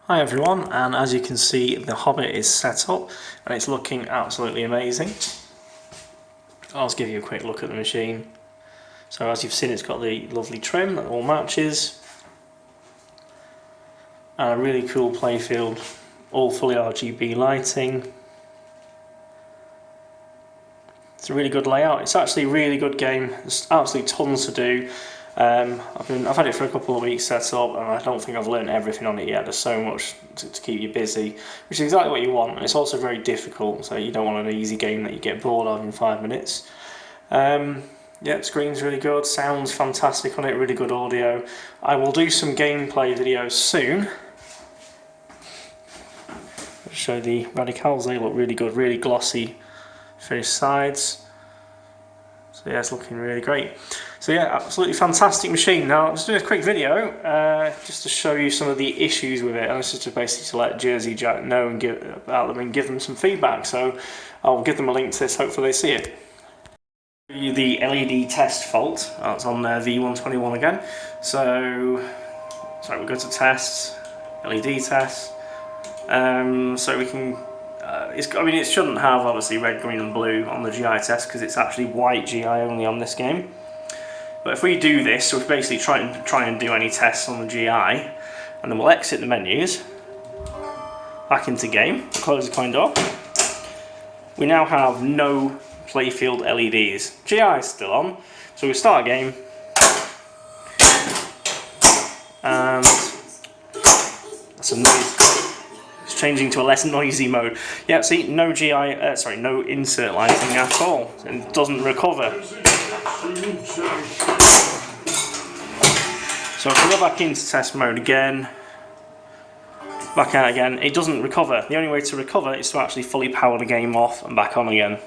Hi everyone, and as you can see the Hobbit is set up and it's looking absolutely amazing. I'll just give you a quick look at the machine. So as you've seen, it's got the lovely trim that all matches and a really cool playfield, all fully RGB lighting. It's a really good layout. It's actually a really good game. There's absolutely tons to do. I've had it for a couple of weeks set up, and I don't think I've learned everything on it yet. There's so much to keep you busy, which is exactly what you want. And it's also very difficult, so you don't want an easy game that you get bored of in 5 minutes. Yeah, screen's really good, sounds fantastic on it, really good audio. I will do some gameplay videos soon. I'll show the radicals. They look really good, really glossy finished sides. So yeah, it's looking really great. So yeah, absolutely fantastic machine. Now I'm just doing a quick video just to show you some of the issues with it, and this is to basically let JJP know and give them some feedback. So I'll give them a link to this, hopefully they see it. The LED test fault, that's on v1.21 again. So we go to tests, LED test. So we can. It shouldn't have obviously red, green and blue on the GI test because it's actually white GI only on this game. But if we do this, so we basically try and do any tests on the GI, and then we'll exit the menus, back into game, close the coin door. We now have no playfield LEDs. GI is still on, so we start a game, and that's a noise. It's changing to a less noisy mode. Yeah, see, no no insert lighting at all. It doesn't recover. So if we go back into test mode again, back out again, it doesn't recover. The only way to recover is to actually fully power the game off and back on again.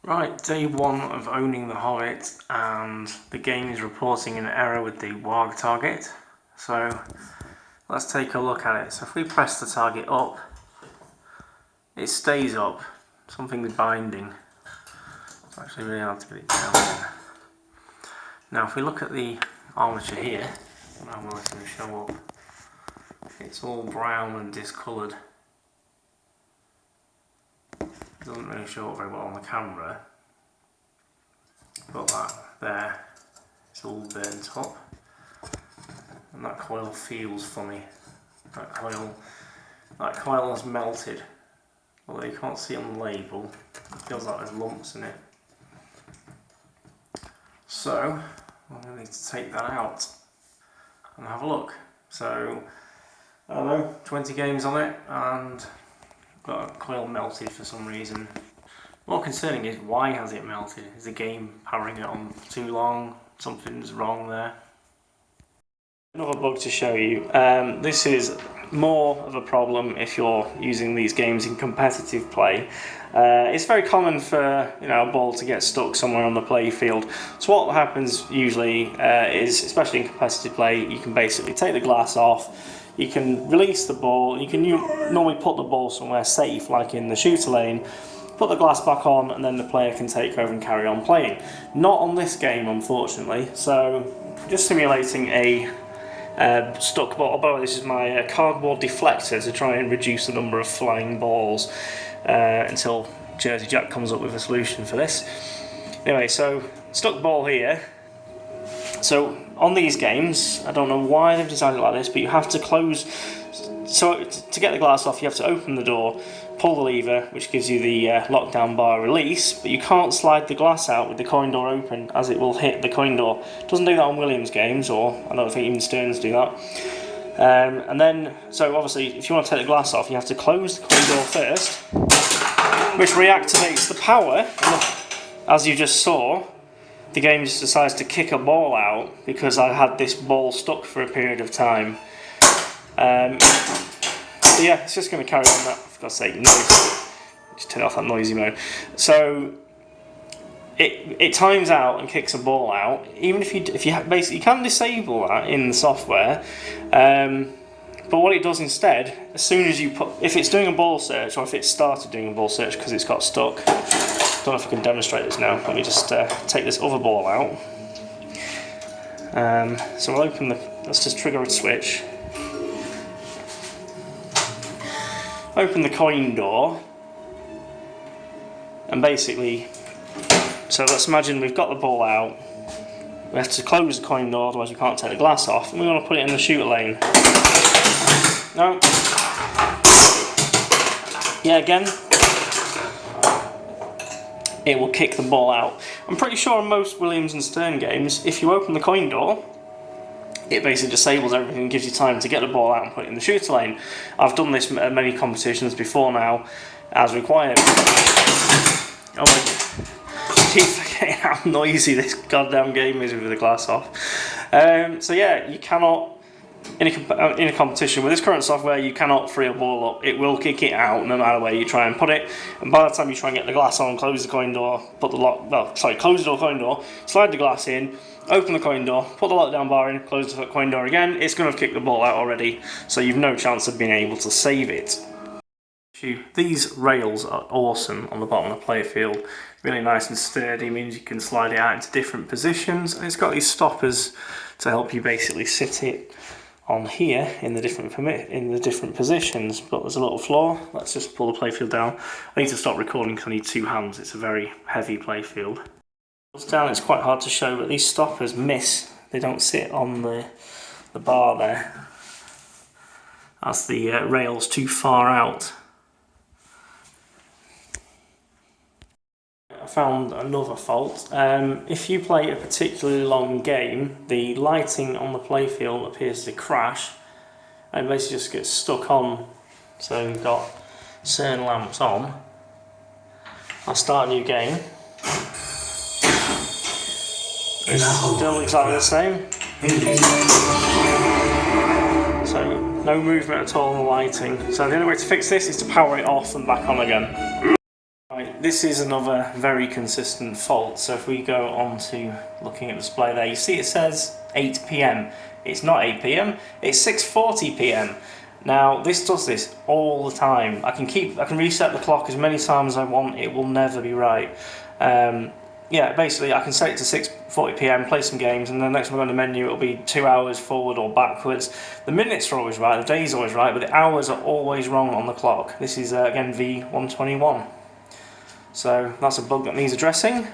Right, day one of owning the Hobbit, and the game is reporting an error with the WAG target. So let's take a look at it. So if we press the target up, it stays up. Something's binding. It's actually really hard to get it down there. Now if we look at the armature here, I don't know whether it's going to show up. It's all brown and discoloured. It doesn't really show up very well on the camera. But that there, it's all burnt up. And that coil feels funny. That coil has melted. Although you can't see on the label, it feels like there's lumps in it. So I'm going to need to take that out and have a look. So I don't know, 20 games on it, and got a coil melted for some reason. More concerning is, why has it melted? Is the game powering it on too long? Something's wrong there. Another bug to show you. This is more of a problem if you're using these games in competitive play. It's very common for a ball to get stuck somewhere on the play field. So what happens usually is, especially in competitive play, you can basically take the glass off. You can release the ball. You can normally put the ball somewhere safe, like in the shooter lane. Put the glass back on, and then the player can take over and carry on playing. Not on this game, unfortunately. So just simulating a stuck ball. By the way, this is my cardboard deflector to try and reduce the number of flying balls until JJP comes up with a solution for this. Anyway, so stuck ball here. So on these games, I don't know why they've decided like this, but you have to close. So to get the glass off, you have to open the door, pull the lever, which gives you the lockdown bar release, but you can't slide the glass out with the coin door open, as it will hit the coin door. It doesn't do that on Williams games, or I don't think even Stearns do that. And then, so obviously, if you want to take the glass off, you have to close the coin door first, which reactivates the power. And as you just saw, the game just decides to kick a ball out because I had this ball stuck for a period of time. So yeah, it's just going to carry on that. For God's sake, noise. Just turn off that noisy mode. So it times out and kicks a ball out. Even if you basically, you can disable that in the software. But what it does instead, as soon as you if it's doing a ball search, or if it started doing a ball search because it's got stuck. I don't know if I can demonstrate this now. Let me just take this other ball out. So we'll open let's just trigger a switch. open the coin door, and basically, so let's imagine we've got the ball out. We have to close the coin door, otherwise we can't take the glass off, and we want to put it in the shooter lane. No. Yeah, again, it will kick the ball out. I'm pretty sure in most Williams and Stern games, if you open the coin door, it basically disables everything and gives you time to get the ball out and put it in the shooter lane. I've done this at many competitions before now, as required. Oh my god. Keep forgetting how noisy this goddamn game is with the glass off. So yeah, you cannot, in a competition with this current software, you cannot free a ball up. It will kick it out no matter where you try and put it. And by the time you try and get the glass on, close the coin door, close the coin door, slide the glass in, open the coin door, put the lockdown bar in, close the coin door again, it's going to kick the ball out already, so you've no chance of being able to save it. These rails are awesome on the bottom of the playfield. Really nice and sturdy, means you can slide it out into different positions, and it's got these stoppers to help you basically sit it on here in the different positions. But there's a little flaw. Let's just pull the playfield down. I need to stop recording because I need two hands. It's a very heavy playfield. Down, it's quite hard to show, but these stoppers miss. They don't sit on the bar there, as the rail's too far out. I found another fault. If you play a particularly long game, the lighting on the playfield appears to crash and basically just gets stuck on. So you've got certain lamps on. I'll start a new game. It's still exactly the same. So no movement at all in the lighting. So the only way to fix this is to power it off and back on again. Right, this is another very consistent fault. So if we go on to looking at the display there, you see it says 8 PM. It's not 8 PM, it's 6:40 PM. Now this does this all the time. I can reset the clock as many times as I want, it will never be right. Yeah, basically I can set it to 6:40 PM, play some games, and then the next time I go on the menu it'll be 2 hours forward or backwards. The minutes are always right, the days are always right, but the hours are always wrong on the clock. This is again v1.21. So that's a bug that needs addressing.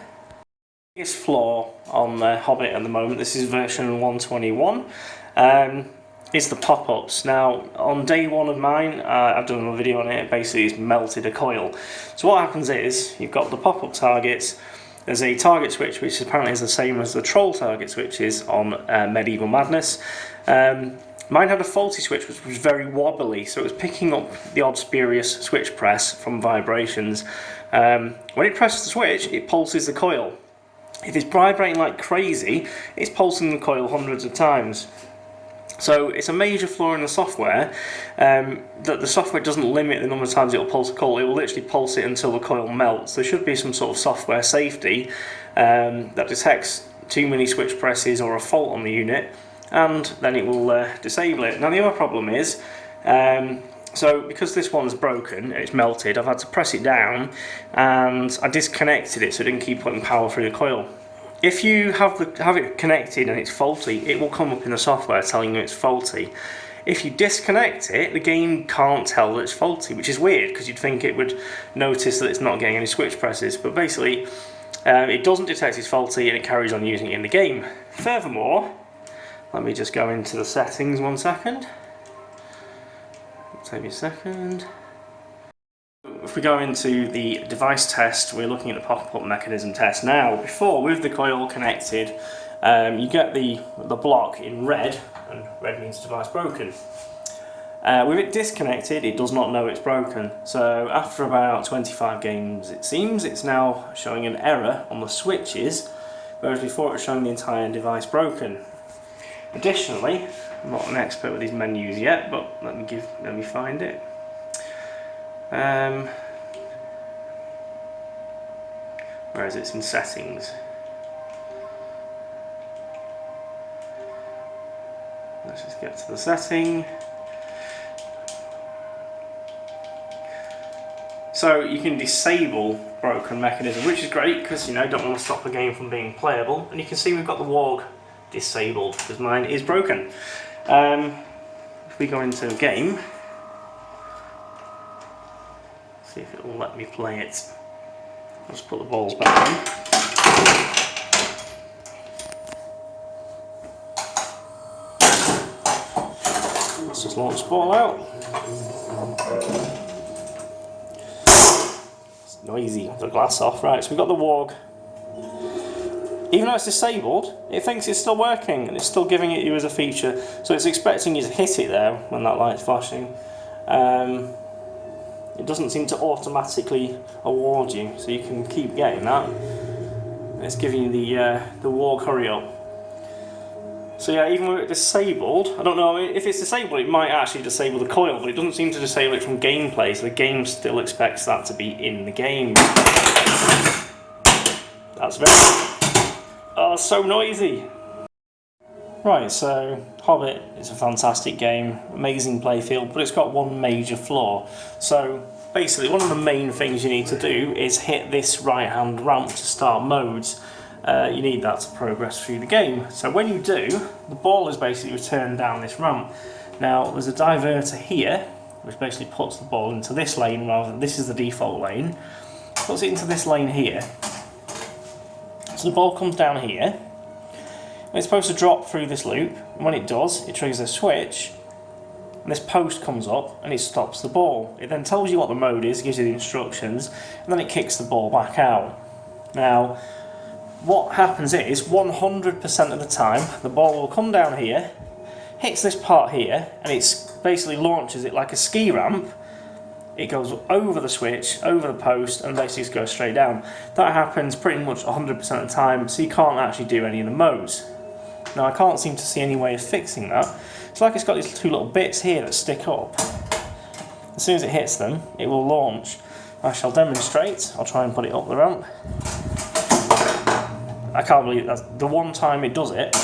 Biggest flaw on the Hobbit at the moment, this is version 1.21, is the pop-ups. Now on day one of mine, I've done a video on it, basically it's melted a coil. So what happens is, you've got the pop-up targets, there's a target switch which apparently is the same as the troll target switches on Medieval Madness. Mine had a faulty switch which was very wobbly, so it was picking up the odd spurious switch press from vibrations. When it presses the switch, it pulses the coil. If it's vibrating like crazy, it's pulsing the coil hundreds of times. So it's a major flaw in the software, that the software doesn't limit the number of times it will pulse a coil. It will literally pulse it until the coil melts. There should be some sort of software safety that detects too many switch presses or a fault on the unit, and then it will disable it. Now the other problem is, so because this one's broken, it's melted, I've had to press it down and I disconnected it so it didn't keep putting power through the coil. If you have it connected and it's faulty, it will come up in the software telling you it's faulty. If you disconnect it, the game can't tell that it's faulty, which is weird because you'd think it would notice that it's not getting any switch presses, but basically it doesn't detect it's faulty and it carries on using it in the game. Furthermore, let me just go into the settings 1 second. Take me a second. If we go into the device test, we're looking at the pop-up mechanism test. Now, before, with the coil connected, you get the block in red, and red means device broken. With it disconnected, it does not know it's broken. So after about 25 games, it seems, it's now showing an error on the switches, whereas before it was showing the entire device broken. Additionally, I'm not an expert with these menus yet, but let me find it. Where is it? It's in settings. Let's just get to the setting. So you can disable broken mechanism, which is great because you don't want to stop a game from being playable. And you can see we've got the warg disabled because mine is broken. If we go into a game, See if it will let me play it. I'll just put the balls back in. Let's just launch the ball out. It's noisy, the glass off. Right, so we've got the warg. Even though it's disabled, it thinks it's still working and it's still giving it you as a feature. So it's expecting you to hit it there when that light's flashing. It doesn't seem to automatically award you, so you can keep getting that. It's giving you the warg hurry up. So yeah, even with it disabled, I don't know, if it's disabled it might actually disable the coil, but it doesn't seem to disable it from gameplay, so the game still expects that to be in the game. That's very... Oh, so noisy! Right, so Hobbit is a fantastic game, amazing playfield, but it's got one major flaw. So basically one of the main things you need to do is hit this right hand ramp to start modes. You need that to progress through the game. So when you do, the ball is basically returned down this ramp. Now there's a diverter here, which basically puts the ball into this lane rather than this is the default lane. Puts it into this lane here. So the ball comes down here. It's supposed to drop through this loop, and when it does, it triggers a switch, and this post comes up and it stops the ball. It then tells you what the mode is, gives you the instructions, and then it kicks the ball back out. Now, what happens is, 100% of the time, the ball will come down here, hits this part here, and it basically launches it like a ski ramp. It goes over the switch, over the post, and basically just goes straight down. That happens pretty much 100% of the time, so you can't actually do any of the modes. Now I can't seem to see any way of fixing that. It's like it's got these two little bits here that stick up. As soon as it hits them, it will launch. I shall demonstrate. I'll try and put it up the ramp. I can't believe that's the one time it does it.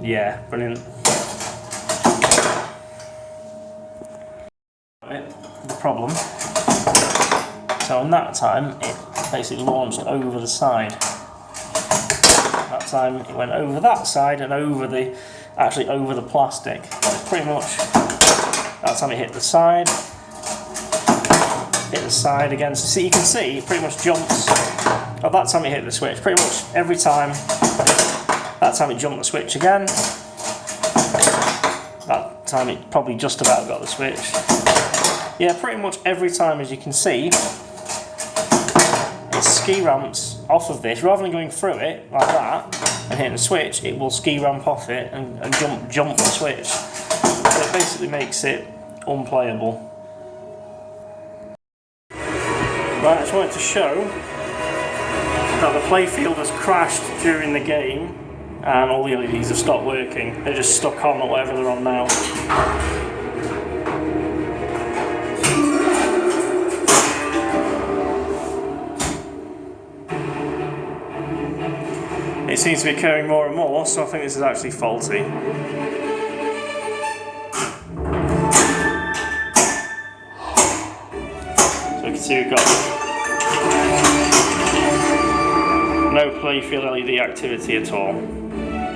Yeah, brilliant. The problem. So in that time, it basically launched over the side. That time it went over that side and over the, actually over the plastic. It's pretty much, that time it hit the side again. So you can see it pretty much jumps. Oh, that time it hit the switch. Pretty much every time. That time it jumped the switch again. That time it probably just about got the switch. Yeah, pretty much every time, as you can see, it ski ramps off of this. Rather than going through it like that and hitting the switch, it will ski ramp off it and jump the switch. So it basically makes it unplayable. Right, I just wanted to show that the playfield has crashed during the game and all the LEDs have stopped working. They're just stuck on or whatever they're on now. It seems to be occurring more and more, so I think this is actually faulty. So you can see we've got no playfield LED activity at all.